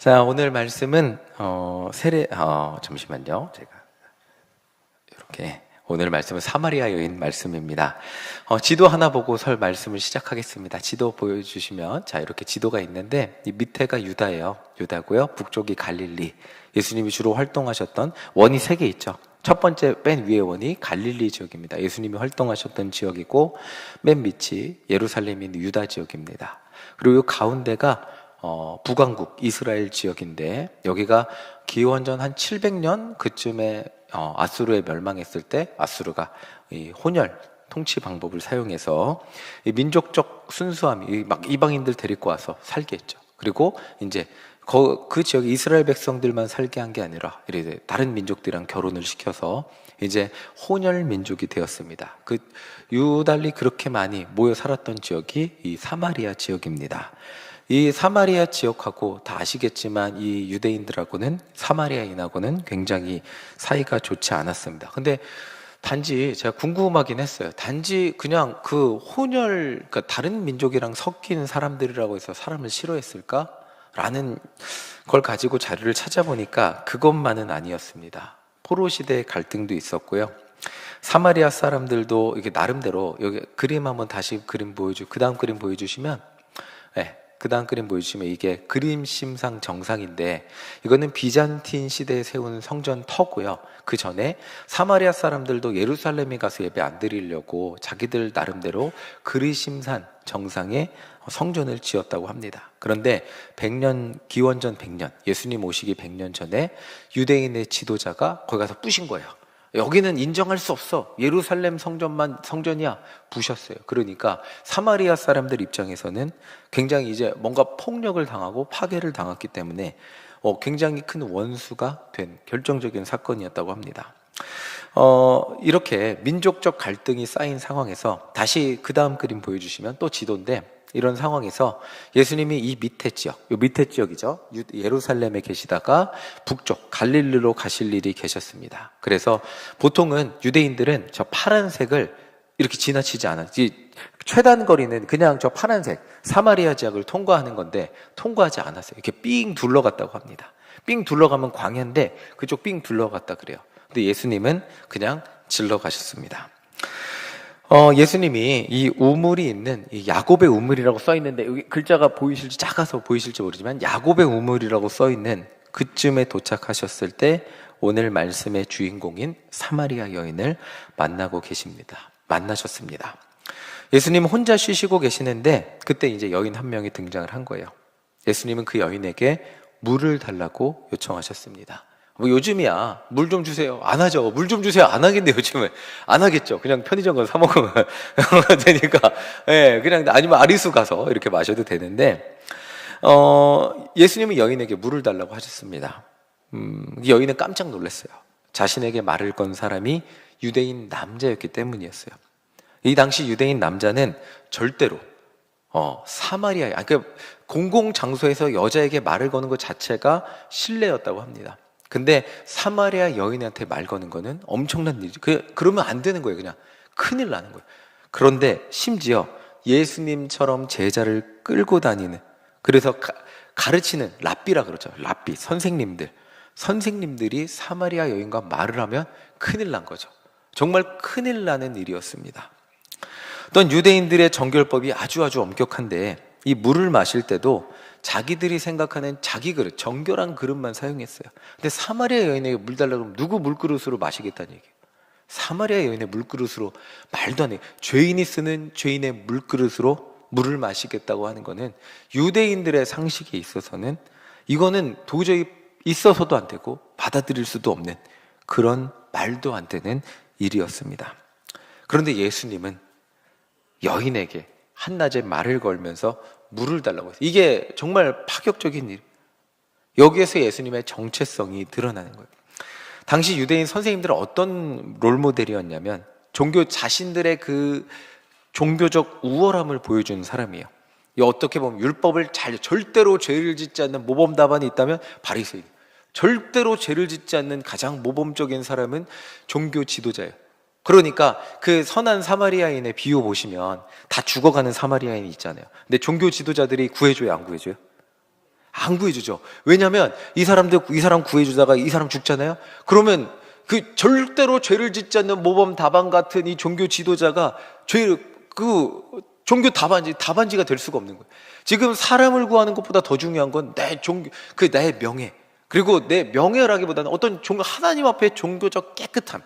자, 오늘 말씀은 잠시만요. 제가 이렇게 오늘 말씀은 사마리아 여인 말씀입니다. 지도 하나 보고 설 말씀을 시작하겠습니다. 지도 보여주시면, 자, 이렇게 지도가 있는데 이 밑에가 유다예요. 유다고요. 북쪽이 갈릴리. 예수님이 주로 활동하셨던 원이 3개 있죠. 첫 번째 맨 위에 원이 갈릴리 지역입니다. 예수님이 활동하셨던 지역이고, 맨 밑이 예루살렘이 있는 유다 지역입니다. 그리고 이 가운데가 북왕국 이스라엘 지역인데, 여기가 기원전 한 700년 그쯤에 아수르에 멸망했을 때 아수르가 이 혼혈 통치 방법을 사용해서 이 민족적 순수함이 막 이방인들 데리고 와서 살게 했죠. 그리고 이제 그 지역에 이스라엘 백성들만 살게 한 게 아니라 이제 다른 민족들이랑 결혼을 시켜서 이제 혼혈 민족이 되었습니다. 그 유달리 그렇게 많이 모여 살았던 지역이 이 사마리아 지역입니다. 이 사마리아 지역하고 다 아시겠지만 이 유대인들하고는 사마리아인하고는 굉장히 사이가 좋지 않았습니다. 근데 단지 제가 궁금하긴 했어요. 단지 그냥 그 혼혈, 그러니까 다른 민족이랑 섞인 사람들이라고 해서 사람을 싫어했을까? 라는 걸 가지고 자료를 찾아보니까 그것만은 아니었습니다. 포로 시대의 갈등도 있었고요. 사마리아 사람들도 이게 나름대로, 여기 그림 한번 다시 그림 그 다음 그림 보여주시면, 네, 그 다음 그림 보여주시면 이게 그림 심상 정상인데, 이거는 비잔틴 시대에 세운 성전 터고요. 그 전에 사마리아 사람들도 예루살렘에 가서 예배 안 드리려고 자기들 나름대로 그리심산 정상에 성전을 지었다고 합니다. 그런데 기원전 100년, 예수님 오시기 100년 전에 유대인의 지도자가 거기 가서 부신 거예요. 여기는 인정할 수 없어. 예루살렘 성전이야. 부셨어요. 그러니까 사마리아 사람들 입장에서는 굉장히 이제 뭔가 폭력을 당하고 파괴를 당했기 때문에 굉장히 큰 원수가 된 결정적인 사건이었다고 합니다. 이렇게 민족적 갈등이 쌓인 상황에서 다시 그 다음 그림 보여주시면 또 지도인데, 이런 상황에서 예수님이 이 밑에 지역이죠. 예루살렘에 계시다가 북쪽 갈릴리로 가실 일이 계셨습니다. 그래서 보통은 유대인들은 저 파란색을 이렇게 지나치지 않아요. 최단 거리는 그냥 저 파란색 사마리아 지역을 통과하는 건데 통과하지 않았어요. 이렇게 삥 둘러갔다고 합니다. 삥 둘러가면 광야인데 그쪽 삥 둘러갔다 그래요. 근데 예수님은 그냥 질러 가셨습니다. 예수님이 이 우물이 있는 이 야곱의 우물이라고 써 있는데, 여기 글자가 작아서 보이실지 모르지만 야곱의 우물이라고 써 있는 그쯤에 도착하셨을 때 오늘 말씀의 주인공인 사마리아 여인을 만나셨습니다. 예수님 혼자 쉬시고 계시는데 그때 이제 여인 한 명이 등장을 한 거예요. 예수님은 그 여인에게 물을 달라고 요청하셨습니다. 뭐 요즘이야 물 좀 주세요, 안 하죠. 물 좀 주세요, 안 하겠네. 요즘은 안 하겠죠. 그냥 편의점 가서 사 먹으면 되니까, 예, 그냥 아니면 아리수 가서 이렇게 마셔도 되는데, 예수님은 여인에게 물을 달라고 하셨습니다. 여인은 깜짝 놀랐어요. 자신에게 말을 건 사람이 유대인 남자였기 때문이었어요. 이 당시 유대인 남자는 절대로 그러니까 공공 장소에서 여자에게 말을 거는 것 자체가 실례였다고 합니다. 근데 사마리아 여인한테 말 거는 거는 엄청난 일이죠. 그러면 안 되는 거예요. 그냥 큰일 나는 거예요. 그런데 심지어 예수님처럼 제자를 끌고 다니는, 그래서 가르치는 랍비라 그러죠. 랍비, 선생님들이 사마리아 여인과 말을 하면 큰일 난 거죠. 정말 큰일 나는 일이었습니다. 어떤 유대인들의 정결법이 아주 엄격한데, 이 물을 마실 때도 자기들이 생각하는 자기 그릇, 정결한 그릇만 사용했어요. 근데 사마리아 여인에게 물 달라고 하면 누구 물그릇으로 마시겠다는 얘기예요. 사마리아 여인의 물그릇으로 말도 안 해요. 죄인이 쓰는 죄인의 물그릇으로 물을 마시겠다고 하는 거는 유대인들의 상식에 있어서는 이거는 도저히 있어서도 안 되고 받아들일 수도 없는 그런 말도 안 되는 일이었습니다. 그런데 예수님은 여인에게 한낮에 말을 걸면서 물을 달라고 했어요. 이게 정말 파격적인 일. 여기에서 예수님의 정체성이 드러나는 거예요. 당시 유대인 선생님들은 어떤 롤모델이었냐면 자신들의 그 종교적 우월함을 보여주는 사람이에요. 어떻게 보면 율법을 절대로 죄를 짓지 않는 모범답안이 있다면 바리새인, 절대로 죄를 짓지 않는 가장 모범적인 사람은 종교 지도자예요. 그러니까 그 선한 사마리아인의 비유 보시면 다 죽어가는 사마리아인이 있잖아요. 근데 종교 지도자들이 구해줘요, 안 구해줘요? 안 구해주죠. 왜냐하면 이 사람 구해주다가 이 사람 죽잖아요. 그러면 그 절대로 죄를 짓지 않는 모범 답안 같은 이 종교 지도자가 종교 답안지가 될 수가 없는 거예요. 지금 사람을 구하는 것보다 더 중요한 건 나의 명예, 그리고 내 명예라기보다는 어떤 하나님 앞에 종교적 깨끗함,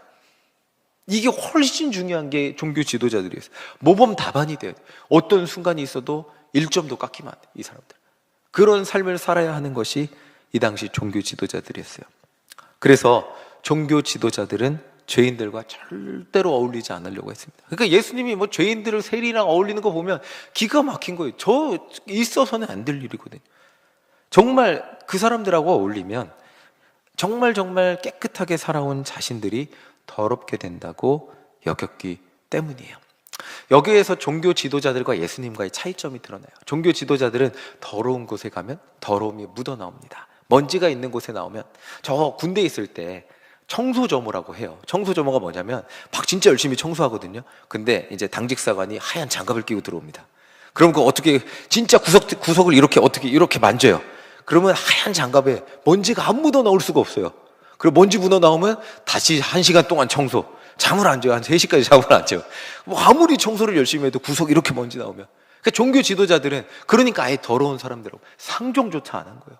이게 훨씬 중요한 게 종교 지도자들이었어요. 모범 답안이 돼요. 어떤 순간이 있어도 1점도 깎이면 안 돼요, 이 사람들. 그런 삶을 살아야 하는 것이 이 당시 종교 지도자들이었어요. 그래서 종교 지도자들은 죄인들과 절대로 어울리지 않으려고 했습니다. 그러니까 예수님이 죄인들을 세리랑 어울리는 거 보면 기가 막힌 거예요. 저 있어서는 안 될 일이거든요. 정말 그 사람들하고 어울리면 정말 깨끗하게 살아온 자신들이 더럽게 된다고 여겼기 때문이에요. 여기에서 종교 지도자들과 예수님과의 차이점이 드러나요. 종교 지도자들은 더러운 곳에 가면 더러움이 묻어나옵니다. 먼지가 있는 곳에 나오면, 저 군대에 있을 때 청소조무라고 해요. 청소조무가 뭐냐면 막 진짜 열심히 청소하거든요. 근데 이제 당직사관이 하얀 장갑을 끼고 들어옵니다. 그럼 어떻게 진짜 구석을 이렇게 만져요. 그러면 하얀 장갑에 먼지가 안 묻어 나올 수가 없어요. 그리고 먼지 묻어 나오면 다시 1시간 동안 청소. 잠을 안 자요. 한 3시까지 잠을 안 자요. 아무리 청소를 열심히 해도 구석 이렇게 먼지 나오면. 그러니까 종교 지도자들은 그러니까 아예 더러운 사람들하고 상종조차 안 한 거예요.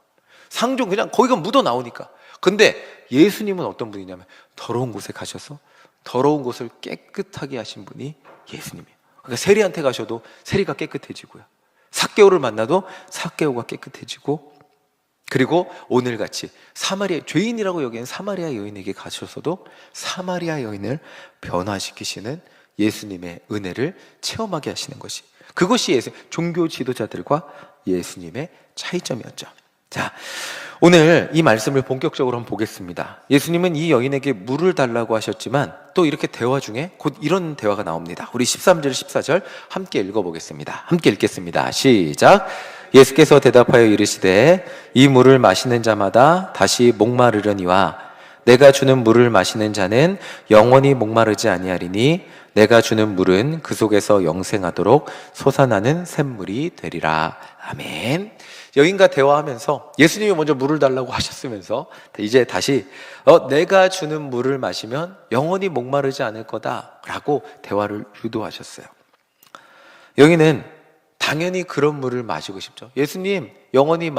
상종 그냥 거기가 묻어 나오니까. 근데 예수님은 어떤 분이냐면 더러운 곳에 가셔서 더러운 곳을 깨끗하게 하신 분이 예수님이에요. 그러니까 세리한테 가셔도 세리가 깨끗해지고요. 삭개오를 만나도 삭개오가 깨끗해지고, 그리고 오늘같이 죄인이라고 여기는 사마리아 여인에게 가셔서도 사마리아 여인을 변화시키시는 예수님의 은혜를 체험하게 하시는 그것이 종교 지도자들과 예수님의 차이점이었죠. 자, 오늘 이 말씀을 본격적으로 한번 보겠습니다. 예수님은 이 여인에게 물을 달라고 하셨지만 또 이렇게 대화 중에 곧 이런 대화가 나옵니다. 우리 13절 14절 함께 읽어보겠습니다. 함께 읽겠습니다. 시작. 예수께서 대답하여 이르시되 이 물을 마시는 자마다 다시 목마르려니와 내가 주는 물을 마시는 자는 영원히 목마르지 아니하리니 내가 주는 물은 그 속에서 영생하도록 솟아나는 샘물이 되리라. 아멘. 여인과 대화하면서 예수님이 먼저 물을 달라고 하셨으면서 이제 다시 내가 주는 물을 마시면 영원히 목마르지 않을 거다라고 대화를 유도하셨어요. 여인은 당연히 그런 물을 마시고 싶죠. 예수님, 영원히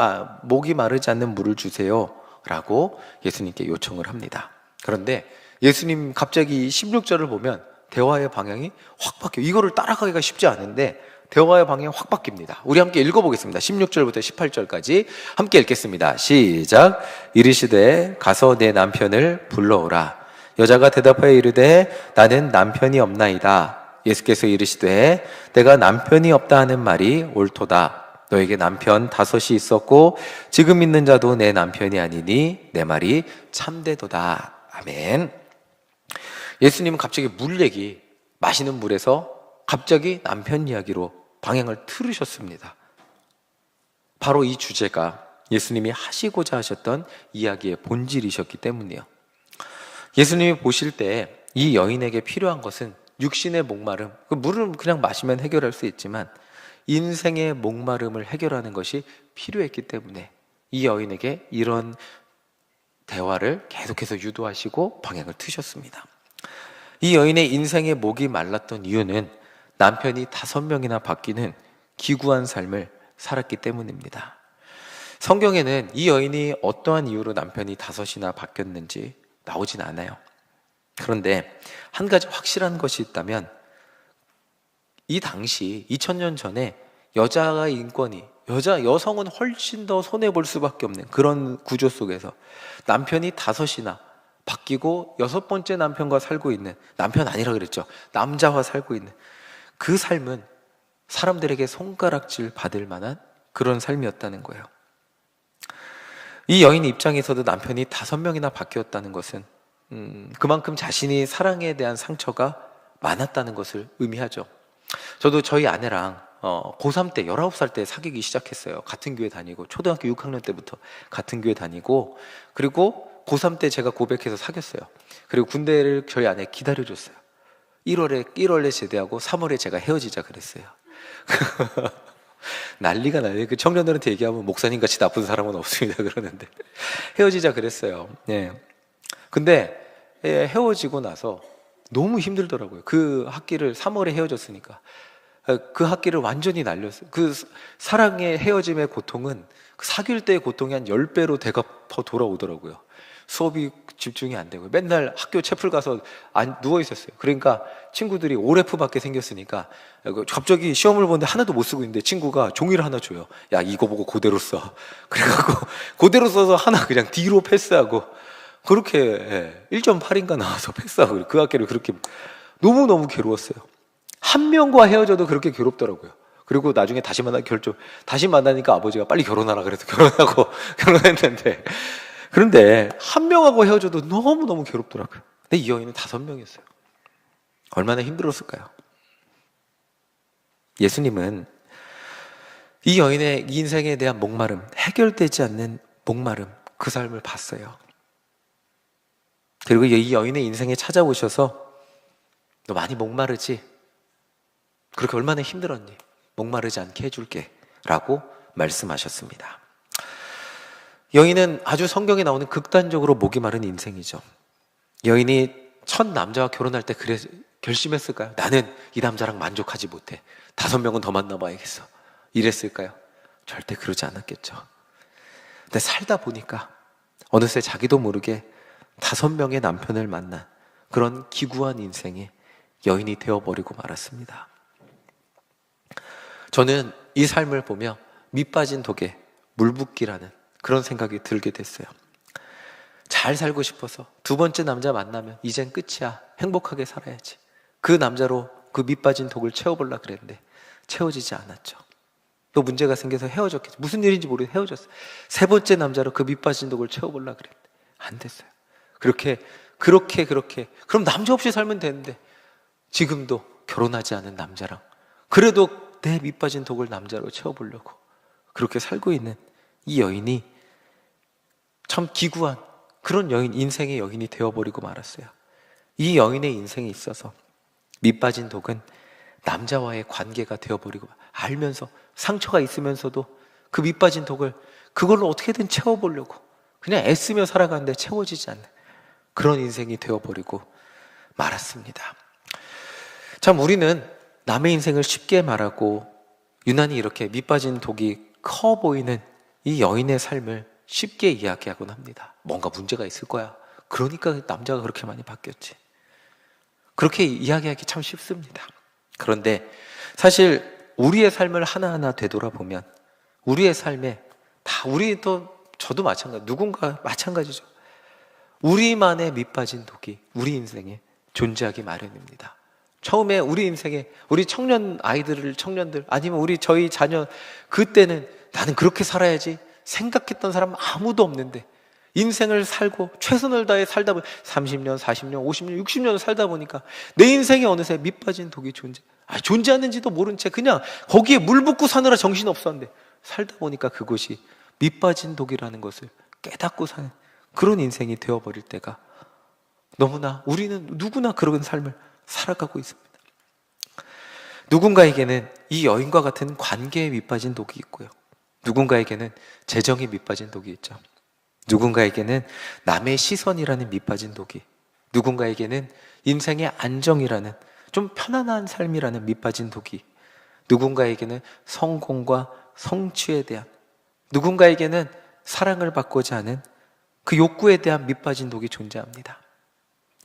목이 마르지 않는 물을 주세요 라고 예수님께 요청을 합니다. 그런데 예수님 갑자기 16절을 보면 대화의 방향이 확 바뀌어요. 이거를 따라가기가 쉽지 않은데 대화의 방향이 확 바뀝니다. 우리 함께 읽어보겠습니다. 16절부터 18절까지 함께 읽겠습니다. 시작. 이르시되 가서 내 남편을 불러오라. 여자가 대답하여 이르되 나는 남편이 없나이다. 예수께서 이르시되 내가 남편이 없다 하는 말이 옳도다. 너에게 남편 5이 있었고 지금 있는 자도 내 남편이 아니니 내 말이 참되도다. 아멘. 예수님은 갑자기 마시는 물에서 갑자기 남편 이야기로 방향을 틀으셨습니다. 바로 이 주제가 예수님이 하시고자 하셨던 이야기의 본질이셨기 때문이에요. 예수님이 보실 때 이 여인에게 필요한 것은 육신의 목마름, 그 물을 그냥 마시면 해결할 수 있지만 인생의 목마름을 해결하는 것이 필요했기 때문에 이 여인에게 이런 대화를 계속해서 유도하시고 방향을 트셨습니다. 이 여인의 인생의 목이 말랐던 이유는 남편이 5명이나 바뀌는 기구한 삶을 살았기 때문입니다. 성경에는 이 여인이 어떠한 이유로 남편이 5이나 바뀌었는지 나오진 않아요. 그런데 한 가지 확실한 것이 있다면 이 당시 2000년 전에 여성은 훨씬 더 손해볼 수밖에 없는 그런 구조 속에서 남편이 5이나 바뀌고 6번째 남편과 살고 있는, 남편 아니라 그랬죠, 남자와 살고 있는 그 삶은 사람들에게 손가락질 받을 만한 그런 삶이었다는 거예요. 이 여인 입장에서도 남편이 5명이나 바뀌었다는 것은 그만큼 자신이 사랑에 대한 상처가 많았다는 것을 의미하죠. 저도 저희 아내랑 고3 때 19살 때 사귀기 시작했어요. 같은 교회 다니고 초등학교 6학년 때부터 같은 교회 다니고, 그리고 고3 때 제가 고백해서 사귀었어요. 그리고 군대를 저희 아내 기다려줬어요. 1월에 제대하고 3월에 제가 헤어지자 그랬어요. 난리가 나요. 그 청년들한테 얘기하면 목사님 같이 나쁜 사람은 없습니다 그러는데 헤어지자 그랬어요. 예. 근데 헤어지고 나서 너무 힘들더라고요. 그 학기를 3월에 헤어졌으니까 그 학기를 완전히 날렸어요. 그 사랑의 헤어짐의 고통은 그 사귈 때의 고통이 한 10배로 되갚아 돌아오더라고요. 수업이 집중이 안 되고 맨날 학교 채플 가서 누워 있었어요. 그러니까 친구들이 올F밖에 생겼으니까 갑자기 시험을 보는데 하나도 못 쓰고 있는데 친구가 종이를 하나 줘요. 야, 이거 보고 그대로 써. 그래갖고 그대로 써서 하나 그냥 D로 패스하고 그렇게 1.8인가 나와서 패스하고 그 학기를 그렇게 너무너무 괴로웠어요. 한 명과 헤어져도 그렇게 괴롭더라고요. 그리고 나중에 다시 만나니까 아버지가 빨리 결혼하라 그래서 결혼하고 결혼했는데 그런데 한 명하고 헤어져도 너무너무 괴롭더라고요. 근데 이 여인은 5명이었어요. 얼마나 힘들었을까요? 예수님은 이 여인의 인생에 대한 목마름, 해결되지 않는 목마름, 그 삶을 봤어요. 그리고 이 여인의 인생에 찾아오셔서 너 많이 목마르지? 그렇게 얼마나 힘들었니? 목마르지 않게 해줄게 라고 말씀하셨습니다. 여인은 아주 성경에 나오는 극단적으로 목이 마른 인생이죠. 여인이 첫 남자와 결혼할 때 그래 결심했을까요? 나는 이 남자랑 만족하지 못해. 5명은 더 만나봐야겠어. 이랬을까요? 절대 그러지 않았겠죠. 근데 살다 보니까 어느새 자기도 모르게 5명의 남편을 만난 그런 기구한 인생에 여인이 되어버리고 말았습니다. 저는 이 삶을 보며 밑빠진 독에 물붓기라는 그런 생각이 들게 됐어요. 잘 살고 싶어서 2번째 남자 만나면 이젠 끝이야. 행복하게 살아야지. 그 남자로 그 밑빠진 독을 채워보려고 그랬는데 채워지지 않았죠. 또 문제가 생겨서 헤어졌겠죠. 무슨 일인지 모르게 헤어졌어요. 3번째 남자로 그 밑빠진 독을 채워보려고 그랬는데 안 됐어요. 그렇게 그럼 남자 없이 살면 되는데 지금도 결혼하지 않은 남자랑 그래도 내 밑빠진 독을 남자로 채워보려고 그렇게 살고 있는 이 여인이 참 기구한 그런 인생의 여인이 되어버리고 말았어요. 이 여인의 인생에 있어서 밑빠진 독은 남자와의 관계가 되어버리고 알면서 상처가 있으면서도 그 밑빠진 독을 그걸로 어떻게든 채워보려고 그냥 애쓰며 살아가는데 채워지지 않는 그런 인생이 되어버리고 말았습니다. 참 우리는 남의 인생을 쉽게 말하고 유난히 이렇게 밑빠진 독이 커 보이는 이 여인의 삶을 쉽게 이야기하곤 합니다. 뭔가 문제가 있을 거야. 그러니까 남자가 그렇게 많이 바뀌었지. 그렇게 이야기하기 참 쉽습니다. 그런데 사실 우리의 삶을 하나하나 되돌아보면 우리의 삶에 저도 마찬가지, 누군가 마찬가지죠. 우리만의 밑빠진 독이 우리 인생에 존재하기 마련입니다. 처음에 우리 인생에 우리 청년들 아니면 저희 자녀 그때는 나는 그렇게 살아야지 생각했던 사람 아무도 없는데 인생을 살고 최선을 다해 살다 보니 30년, 40년, 50년, 60년 살다 보니까 내 인생에 어느새 밑빠진 독이 존재하는지도 모른 채 그냥 거기에 물 붓고 사느라 정신 없었는데 살다 보니까 그것이 밑빠진 독이라는 것을 깨닫고 사는 그런 인생이 되어버릴 때가 너무나 우리는 누구나 그런 삶을 살아가고 있습니다. 누군가에게는 이 여인과 같은 관계에 밑빠진 독이 있고요. 누군가에게는 재정에 밑빠진 독이 있죠. 누군가에게는 남의 시선이라는 밑빠진 독이, 누군가에게는 인생의 안정이라는 좀 편안한 삶이라는 밑빠진 독이, 누군가에게는 성공과 성취에 대한, 누군가에게는 사랑을 받고자 하는 그 욕구에 대한 밑빠진 독이 존재합니다.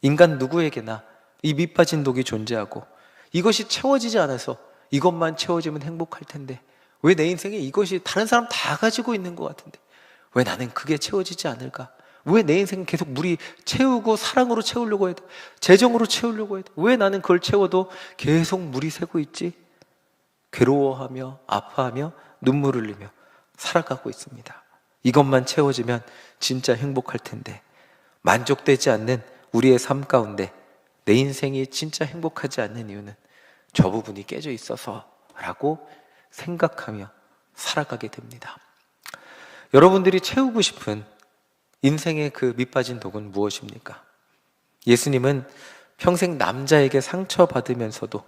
인간 누구에게나 이 밑빠진 독이 존재하고 이것이 채워지지 않아서 이것만 채워지면 행복할 텐데 왜 내 인생에 이것이 다른 사람 다 가지고 있는 것 같은데 왜 나는 그게 채워지지 않을까? 왜 내 인생은 계속 물이 채우고 사랑으로 채우려고 해도 재정으로 채우려고 해도 왜 나는 그걸 채워도 계속 물이 새고 있지? 괴로워하며 아파하며 눈물 흘리며 살아가고 있습니다. 이것만 채워지면 진짜 행복할 텐데 만족되지 않는 우리의 삶 가운데 내 인생이 진짜 행복하지 않는 이유는 저 부분이 깨져 있어서라고 생각하며 살아가게 됩니다. 여러분들이 채우고 싶은 인생의 그 밑빠진 독은 무엇입니까? 예수님은 평생 남자에게 상처받으면서도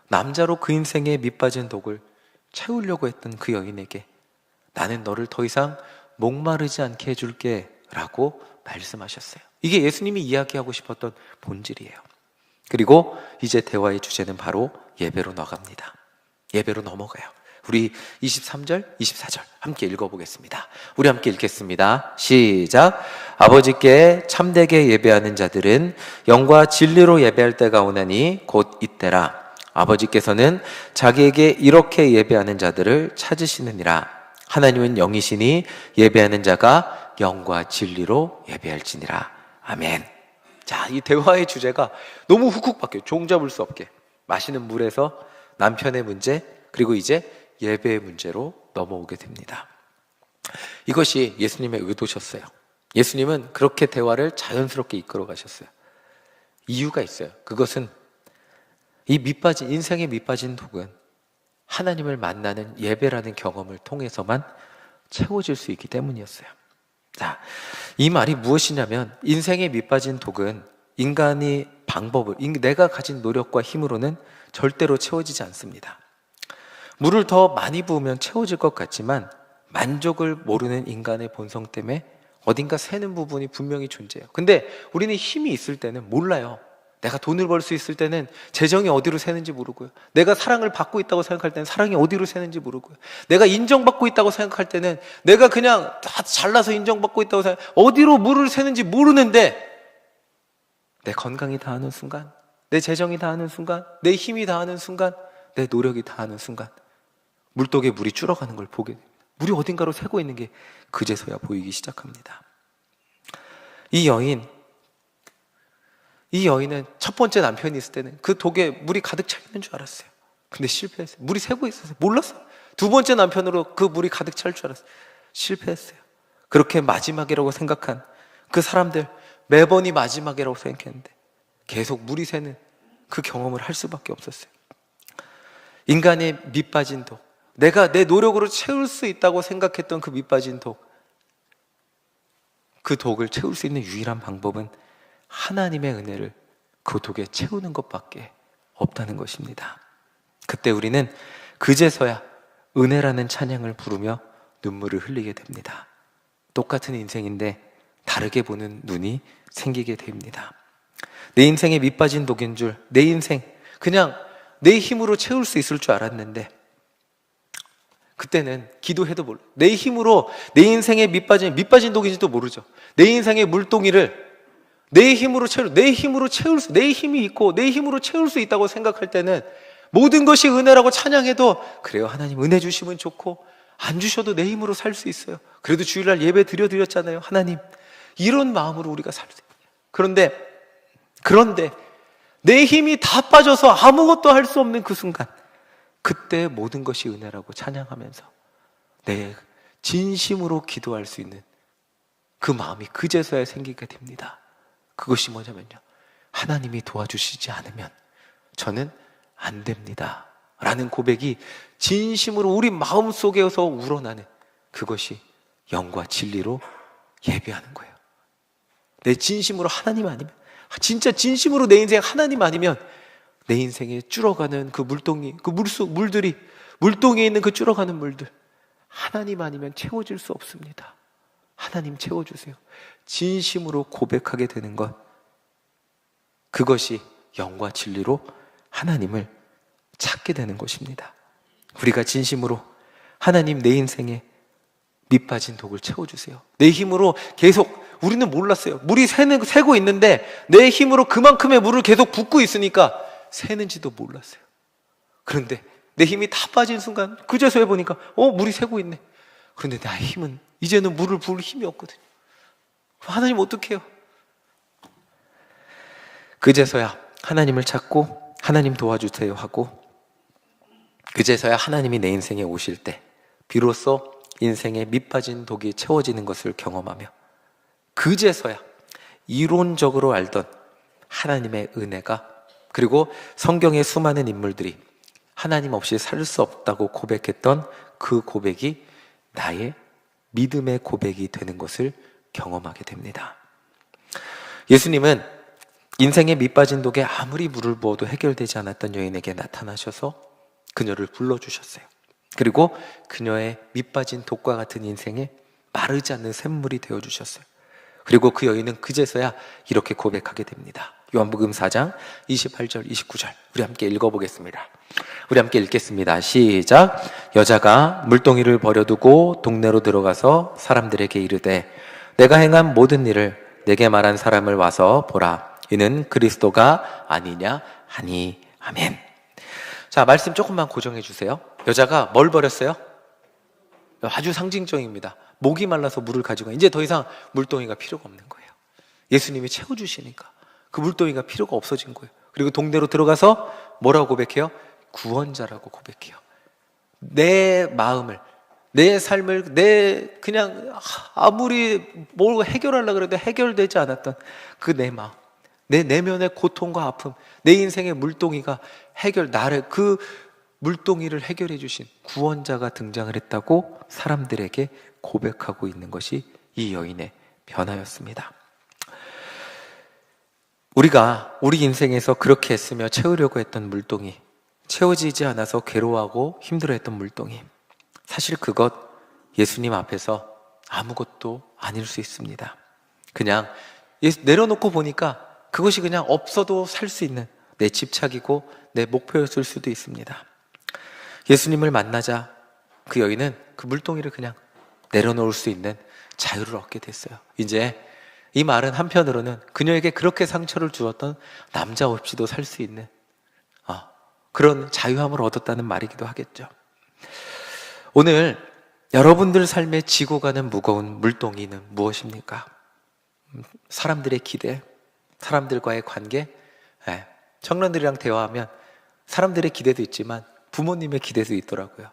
남자로 그 인생의 밑빠진 독을 채우려고 했던 그 여인에게 나는 너를 더 이상 목마르지 않게 해줄게 라고 말씀하셨어요. 이게 예수님이 이야기하고 싶었던 본질이에요. 그리고 이제 대화의 주제는 바로 예배로 나갑니다. 예배로 넘어가요. 우리 23절, 24절 함께 읽어보겠습니다. 우리 함께 읽겠습니다. 시작. 아버지께 참되게 예배하는 자들은 영과 진리로 예배할 때가 오나니 곧 이때라. 아버지께서는 자기에게 이렇게 예배하는 자들을 찾으시느니라. 하나님은 영이시니 예배하는 자가 영과 진리로 예배할지니라. 아멘. 자, 이 대화의 주제가 너무 훅훅 바뀌어요. 종잡을 수 없게. 마시는 물에서 남편의 문제, 그리고 이제 예배의 문제로 넘어오게 됩니다. 이것이 예수님의 의도셨어요. 예수님은 그렇게 대화를 자연스럽게 이끌어 가셨어요. 이유가 있어요. 그것은 이 인생의 밑빠진 독은 하나님을 만나는 예배라는 경험을 통해서만 채워질 수 있기 때문이었어요. 자, 이 말이 무엇이냐면 인생의 밑빠진 독은 인간이 내가 가진 노력과 힘으로는 절대로 채워지지 않습니다. 물을 더 많이 부으면 채워질 것 같지만 만족을 모르는 인간의 본성 때문에 어딘가 새는 부분이 분명히 존재해요. 근데 우리는 힘이 있을 때는 몰라요. 내가 돈을 벌 수 있을 때는 재정이 어디로 새는지 모르고요. 내가 사랑을 받고 있다고 생각할 때는 사랑이 어디로 새는지 모르고요. 내가 인정받고 있다고 생각할 때는 내가 그냥 다 잘나서 인정받고 있다고 어디로 물을 새는지 모르는데 내 건강이 닿는 순간, 내 재정이 닿는 순간, 내 힘이 닿는 순간, 내 노력이 닿는 순간 물독에 물이 줄어가는 걸 보게 됩니다. 물이 어딘가로 새고 있는 게 그제서야 보이기 시작합니다. 이 여인은 첫 번째 남편이 있을 때는 그 독에 물이 가득 차 있는 줄 알았어요. 근데 실패했어요. 물이 새고 있어서 몰랐어요. 두 번째 남편으로 그 물이 가득 찰 줄 알았어요. 실패했어요. 그렇게 마지막이라고 생각한 그 사람들, 매번이 마지막이라고 생각했는데 계속 물이 새는 그 경험을 할 수밖에 없었어요. 인간의 밑빠진 독, 내가 내 노력으로 채울 수 있다고 생각했던 그 밑빠진 독, 그 독을 채울 수 있는 유일한 방법은 하나님의 은혜를 그 독에 채우는 것밖에 없다는 것입니다. 그때 우리는 그제서야 은혜라는 찬양을 부르며 눈물을 흘리게 됩니다. 똑같은 인생인데 다르게 보는 눈이 생기게 됩니다. 내 인생에 밑빠진 독인 줄, 내 인생 그냥 내 힘으로 채울 수 있을 줄 알았는데 그때는 기도해도 몰라. 내 힘으로 내 인생에 밑빠진 독인지도 모르죠. 내 인생의 물동이를 내 힘으로 내 힘이 있고 내 힘으로 채울 수 있다고 생각할 때는 모든 것이 은혜라고 찬양해도 그래요, 하나님 은혜 주시면 좋고 안 주셔도 내 힘으로 살 수 있어요. 그래도 주일날 예배 드렸잖아요, 하나님. 이런 마음으로 우리가 살 수 있어요. 그런데 내 힘이 다 빠져서 아무것도 할 수 없는 그 순간, 그때 모든 것이 은혜라고 찬양하면서 내 진심으로 기도할 수 있는 그 마음이 그제서야 생기게 됩니다. 그것이 뭐냐면요, 하나님이 도와주시지 않으면 저는 안 됩니다 라는 고백이 진심으로 우리 마음속에서 우러나는, 그것이 영과 진리로 예배하는 거예요. 내 진심으로 하나님 아니면, 진짜 진심으로 내 인생 하나님 아니면 내 인생에 줄어가는 그 물동이, 그 물들이, 물동이에 있는 그 줄어가는 물들, 하나님 아니면 채워질 수 없습니다. 하나님 채워주세요. 진심으로 고백하게 되는 것, 그것이 영과 진리로 하나님을 찾게 되는 것입니다. 우리가 진심으로 하나님, 내 인생에 밑빠진 독을 채워주세요. 내 힘으로 계속, 우리는 몰랐어요. 물이 새고 있는데 내 힘으로 그만큼의 물을 계속 붓고 있으니까 새는지도 몰랐어요. 그런데 내 힘이 다 빠진 순간 그제서 해보니까 물이 새고 있네. 그런데 나의 힘은 이제는 물을 부을 힘이 없거든요. 하나님 어떡해요? 그제서야 하나님을 찾고 하나님 도와주세요 하고, 그제서야 하나님이 내 인생에 오실 때 비로소 인생에 밑빠진 독이 채워지는 것을 경험하며, 그제서야 이론적으로 알던 하나님의 은혜가, 그리고 성경의 수많은 인물들이 하나님 없이 살 수 없다고 고백했던 그 고백이 나의 믿음의 고백이 되는 것을 경험하게 됩니다. 예수님은 인생의 밑빠진 독에 아무리 물을 부어도 해결되지 않았던 여인에게 나타나셔서 그녀를 불러주셨어요. 그리고 그녀의 밑빠진 독과 같은 인생에 마르지 않는 샘물이 되어주셨어요. 그리고 그 여인은 그제서야 이렇게 고백하게 됩니다. 요한복음 4장 28절 29절 우리 함께 읽어보겠습니다. 우리 함께 읽겠습니다. 시작. 여자가 물동이를 버려두고 동네로 들어가서 사람들에게 이르되 내가 행한 모든 일을 내게 말한 사람을 와서 보라. 이는 그리스도가 아니냐 하니. 아멘. 자, 말씀 조금만 고정해 주세요. 여자가 뭘 버렸어요? 아주 상징적입니다. 목이 말라서 물을 가지고 이제 더 이상 물동이가 필요가 없는 거예요. 예수님이 채워주시니까 그 물동이가 필요가 없어진 거예요. 그리고 동네로 들어가서 뭐라고 고백해요? 구원자라고 고백해요. 내 마음을, 내 삶을, 그냥 아무리 뭘 해결하려고 그래도 해결되지 않았던 그 내 마음, 내 내면의 고통과 아픔, 내 인생의 물동이가 나를 그 물동이를 해결해 주신 구원자가 등장을 했다고 사람들에게 고백하고 있는 것이 이 여인의 변화였습니다. 우리가 우리 인생에서 그렇게 애쓰며 채우려고 했던 물동이, 채워지지 않아서 괴로워하고 힘들어했던 물동이, 사실 그것 예수님 앞에서 아무것도 아닐 수 있습니다. 그냥 내려놓고 보니까 그것이 그냥 없어도 살 수 있는 내 집착이고 내 목표였을 수도 있습니다. 예수님을 만나자 그 여인은 그 물동이를 그냥 내려놓을 수 있는 자유를 얻게 됐어요. 이제 이 말은 한편으로는 그녀에게 그렇게 상처를 주었던 남자 없이도 살 수 있는 그런 자유함을 얻었다는 말이기도 하겠죠. 오늘 여러분들 삶에 지고 가는 무거운 물동이는 무엇입니까? 사람들의 기대, 사람들과의 관계, 청년들이랑 대화하면 사람들의 기대도 있지만 부모님의 기대도 있더라고요.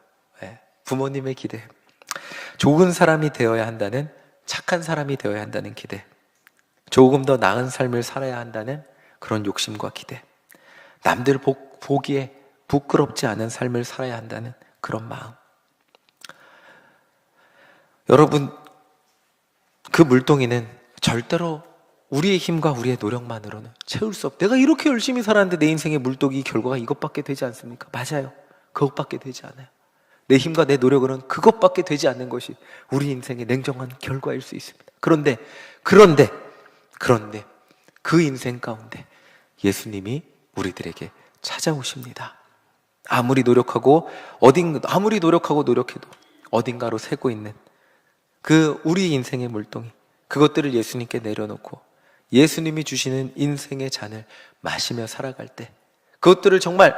부모님의 기대, 좋은 사람이 되어야 한다는, 착한 사람이 되어야 한다는 기대, 조금 더 나은 삶을 살아야 한다는 그런 욕심과 기대, 남들 보기에 부끄럽지 않은 삶을 살아야 한다는 그런 마음. 여러분, 그 물동이는 절대로 우리의 힘과 우리의 노력만으로는 채울 수 내가 이렇게 열심히 살았는데 내 인생의 물동이 결과가 이것밖에 되지 않습니까? 맞아요. 그것밖에 되지 않아요. 내 힘과 내 노력으로는 그것밖에 되지 않는 것이 우리 인생의 냉정한 결과일 수 있습니다. 그런데 그 인생 가운데 예수님이 우리들에게 찾아오십니다. 아무리 노력해도 어딘가로 새고 있는 그 우리 인생의 물동이, 그것들을 예수님께 내려놓고 예수님이 주시는 인생의 잔을 마시며 살아갈 때 그것들을 정말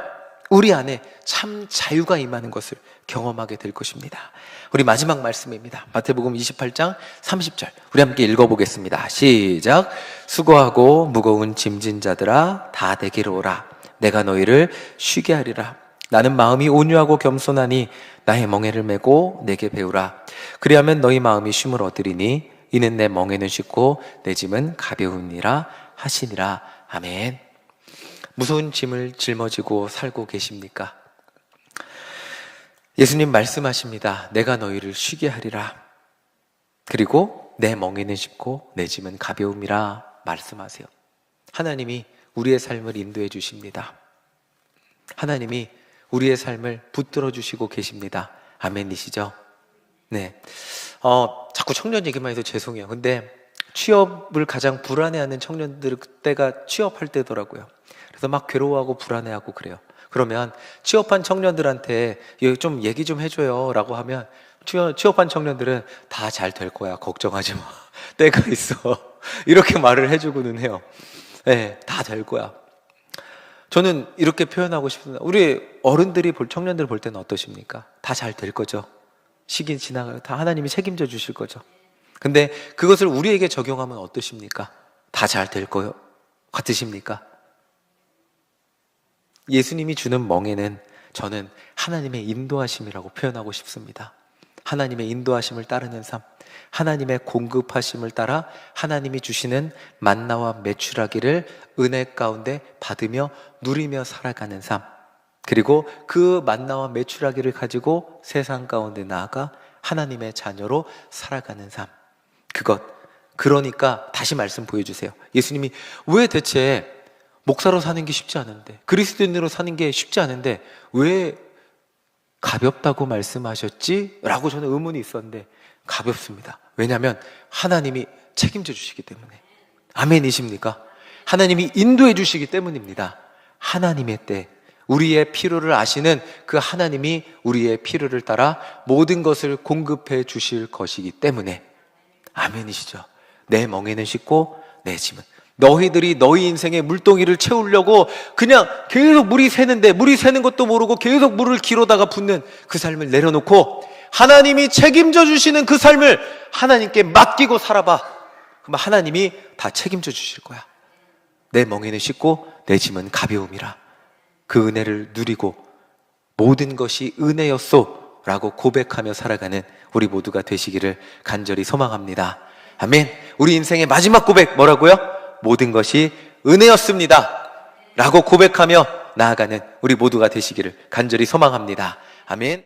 우리 안에 참 자유가 임하는 것을 경험하게 될 것입니다. 우리 마지막 말씀입니다. 마태복음 28장 30절 우리 함께 읽어보겠습니다. 시작. 수고하고 무거운 짐진 자들아 다 내게로 오라. 내가 너희를 쉬게 하리라. 나는 마음이 온유하고 겸손하니 나의 멍에를 메고 내게 배우라. 그리하면 너희 마음이 쉼을 얻으리니 이는 내 멍에는 쉽고 내 짐은 가벼우니라 하시니라. 아멘. 무서운 짐을 짊어지고 살고 계십니까? 예수님 말씀하십니다. 내가 너희를 쉬게 하리라. 그리고 내 멍에는 쉽고 내 짐은 가벼움이라 말씀하세요. 하나님이 우리의 삶을 인도해 주십니다. 하나님이 우리의 삶을 붙들어 주시고 계십니다. 아멘이시죠? 네. 자꾸 청년 얘기만 해서 죄송해요. 근데 취업을 가장 불안해하는 청년들 그때가 취업할 때더라고요. 그래서 막 괴로워하고 불안해하고 그래요. 그러면 취업한 청년들한테 좀 얘기 좀 해줘요 라고 하면 취업한 청년들은 다 잘 될 거야, 걱정하지 마, 때가 있어, 이렇게 말을 해주고는 해요. 네, 다 될 거야. 저는 이렇게 표현하고 싶습니다. 우리 어른들이 청년들 볼 때는 어떠십니까? 다 잘 될 거죠. 시기 지나가요. 다 하나님이 책임져 주실 거죠. 근데 그것을 우리에게 적용하면 어떠십니까? 다 잘 될 거 같으십니까? 예수님이 주는 멍에는 저는 하나님의 인도하심이라고 표현하고 싶습니다. 하나님의 인도하심을 따르는 삶, 하나님의 공급하심을 따라 하나님이 주시는 만나와 메추라기를 은혜 가운데 받으며 누리며 살아가는 삶, 그리고 그 만나와 메추라기를 가지고 세상 가운데 나아가 하나님의 자녀로 살아가는 삶. 그러니까 다시 말씀 보여주세요. 예수님이 왜 대체 목사로 사는 게 쉽지 않은데, 그리스도인으로 사는 게 쉽지 않은데 왜 가볍다고 말씀하셨지? 라고 저는 의문이 있었는데 가볍습니다. 왜냐하면 하나님이 책임져 주시기 때문에. 아멘이십니까? 하나님이 인도해 주시기 때문입니다. 하나님의 때, 우리의 필요를 아시는 그 하나님이 우리의 필요를 따라 모든 것을 공급해 주실 것이기 때문에. 아멘이시죠? 내 멍에는 씻고 내 짐은. 너희들이 너희 인생의 물동이를 채우려고 그냥 계속 물이 새는데 물이 새는 것도 모르고 계속 물을 기로다가 붓는 그 삶을 내려놓고 하나님이 책임져 주시는 그 삶을 하나님께 맡기고 살아봐. 그럼 하나님이 다 책임져 주실 거야. 내 멍에는 씻고 내 짐은 가벼움이라. 그 은혜를 누리고 모든 것이 은혜였소 라고 고백하며 살아가는 우리 모두가 되시기를 간절히 소망합니다. 아멘. 우리 인생의 마지막 고백 뭐라고요? 모든 것이 은혜였습니다 라고 고백하며 나아가는 우리 모두가 되시기를 간절히 소망합니다. 아멘.